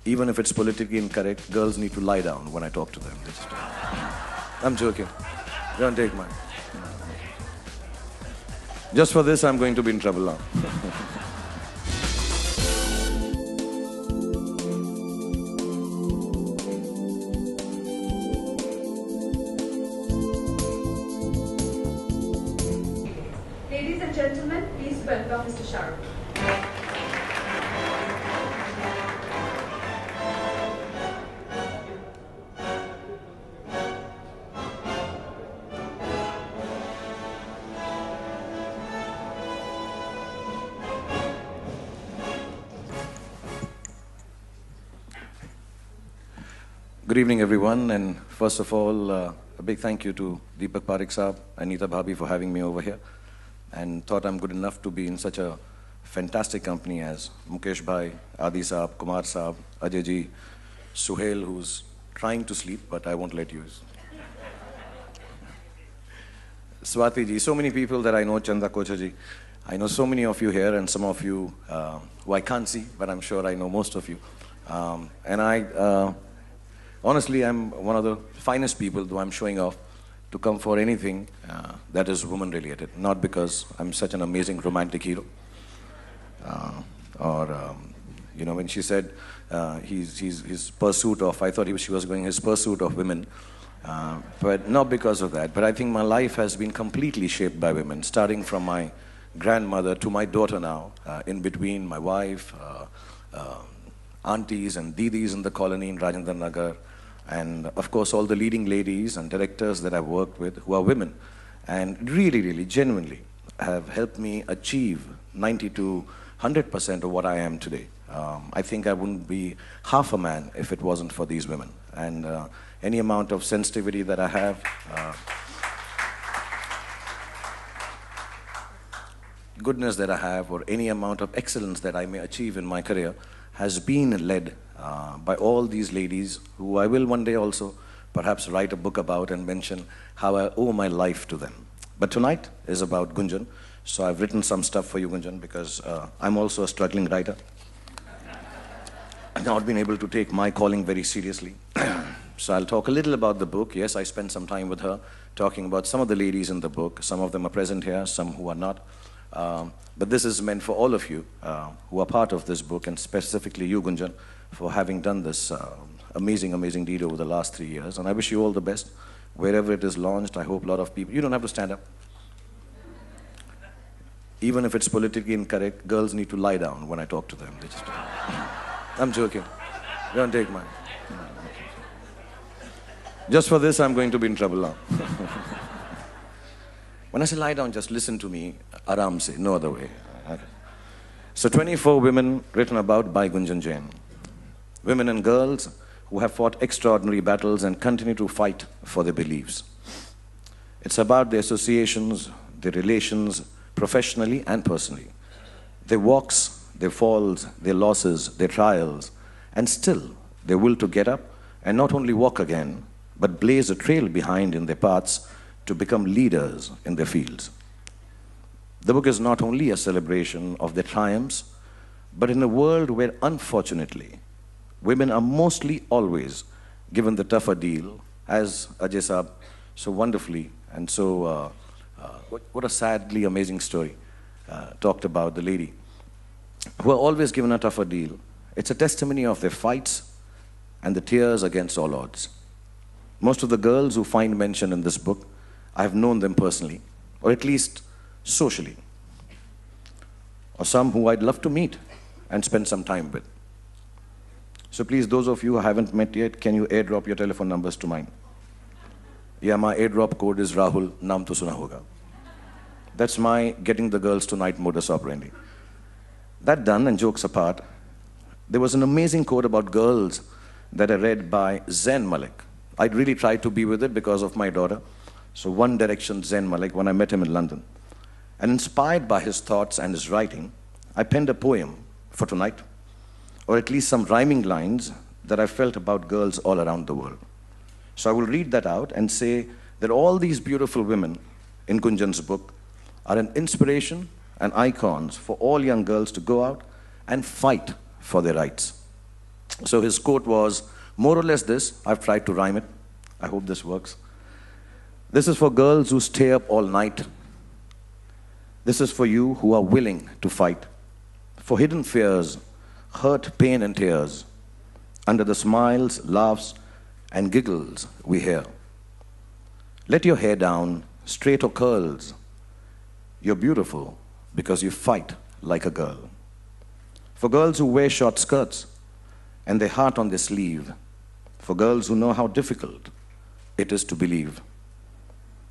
Even if it's politically incorrect, girls need to lie down when I talk to them. I'm joking. Don't take mine. Just for this, I'm going to be in trouble now. Ladies and gentlemen, please welcome Mr. Shah Rukh. Good evening, everyone, and first of all, a big thank you to Deepak Parekh Saab and Neeta Bhabhi for having me over here, and thought I'm good enough to be in such a fantastic company as Mukesh Bhai, Adi Saab, Kumar Saab, Ajay Ji, Suhail, who's trying to sleep, but I won't let you. Swati Ji, so many people that I know, Chanda Kocha Ji. I know so many of you here, and some of you who I can't see, but I'm sure I know most of you. Honestly, I'm one of the finest people, though I'm showing off, to come for anything that is woman-related. Not because I'm such an amazing romantic hero. You know, when she said his pursuit of, I thought she was going his pursuit of women. But not because of that. But I think my life has been completely shaped by women, starting from my grandmother to my daughter now, in between my wife, aunties and didis in the colony in Rajendra Nagar, and of course all the leading ladies and directors that I've worked with who are women, and really, really, genuinely have helped me achieve 90 to 100% of what I am today. I think I wouldn't be half a man if it wasn't for these women. And any amount of sensitivity that I have, goodness that I have, or any amount of excellence that I may achieve in my career has been led by all these ladies who I will one day also perhaps write a book about and mention how I owe my life to them. But tonight is about Gunjan, so I've written some stuff for you, Gunjan, because I'm also a struggling writer. I've not been able to take my calling very seriously. So I'll talk a little about the book. Yes, I spent some time with her talking about some of the ladies in the book. Some of them are present here, some who are not. But this is meant for all of you who are part of this book, and specifically you, Gunjan, for having done this amazing, amazing deed over the last 3 years. And I wish you all the best. Wherever it is launched, I hope a lot of people... You don't have to stand up. Even if it's politically incorrect, girls need to lie down when I talk to them. They just... I'm joking. Don't take mine. Just for this, I'm going to be in trouble now. When I say lie down, just listen to me, aram se, no other way. Okay. So 24 women written about by Gunjan Jain. Women and girls who have fought extraordinary battles and continue to fight for their beliefs. It's about their associations, their relations, professionally and personally. Their walks, their falls, their losses, their trials, and still their will to get up and not only walk again, but blaze a trail behind in their paths to become leaders in their fields. The book is not only a celebration of their triumphs, but in a world where, unfortunately, women are mostly always given the tougher deal, as Ajay Saab so wonderfully and so, what a sadly amazing story, talked about the lady, who are always given a tougher deal. It's a testimony of their fights and the tears against all odds. Most of the girls who find mention in this book, I've known them personally, or at least socially, or some who I'd love to meet and spend some time with. So please, those of you who haven't met yet, can you airdrop your telephone numbers to mine? Yeah, my airdrop code is Rahul, naam to suna hoga. That's my getting the girls tonight modus operandi. That done, and jokes apart, there was an amazing quote about girls that I read by Zayn Malik. I'd really tried to be with it because of my daughter. So One Direction Zayn Malik, when I met him in London. And inspired by his thoughts and his writing, I penned a poem for tonight, or at least some rhyming lines that I felt about girls all around the world. So I will read that out and say that all these beautiful women in Gunjan's book are an inspiration and icons for all young girls to go out and fight for their rights. So his quote was more or less this. I've tried to rhyme it. I hope this works. This is for girls who stay up all night. This is for you who are willing to fight. For hidden fears, hurt, pain, and tears. Under the smiles, laughs, and giggles we hear. Let your hair down, straight or curls. You're beautiful because you fight like a girl. For girls who wear short skirts and their heart on their sleeve. For girls who know how difficult it is to believe.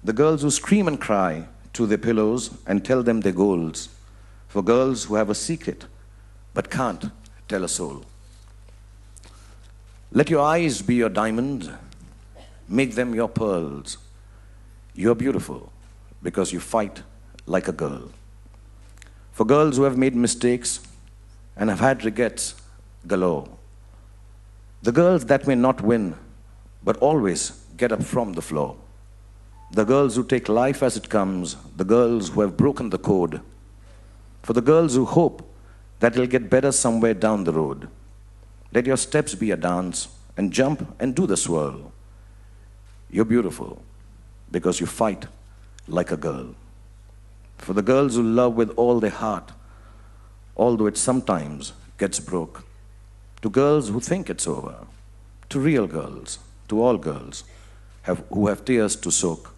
The girls who scream and cry to their pillows and tell them their goals. For girls who have a secret but can't tell a soul. Let your eyes be your diamond, make them your pearls. You're beautiful because you fight like a girl. For girls who have made mistakes and have had regrets galore. The girls that may not win but always get up from the floor. The girls who take life as it comes, the girls who have broken the code. For the girls who hope that it'll get better somewhere down the road. Let your steps be a dance and jump and do the swirl. You're beautiful because you fight like a girl. For the girls who love with all their heart, although it sometimes gets broke. To girls who think it's over. To real girls, to all girls who have tears to soak.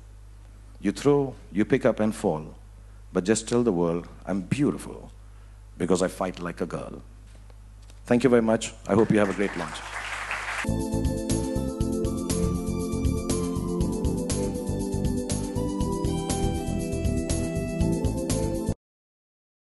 You throw, you pick up and fall, but just tell the world I'm beautiful because I fight like a girl. Thank you very much. I hope you have a great lunch.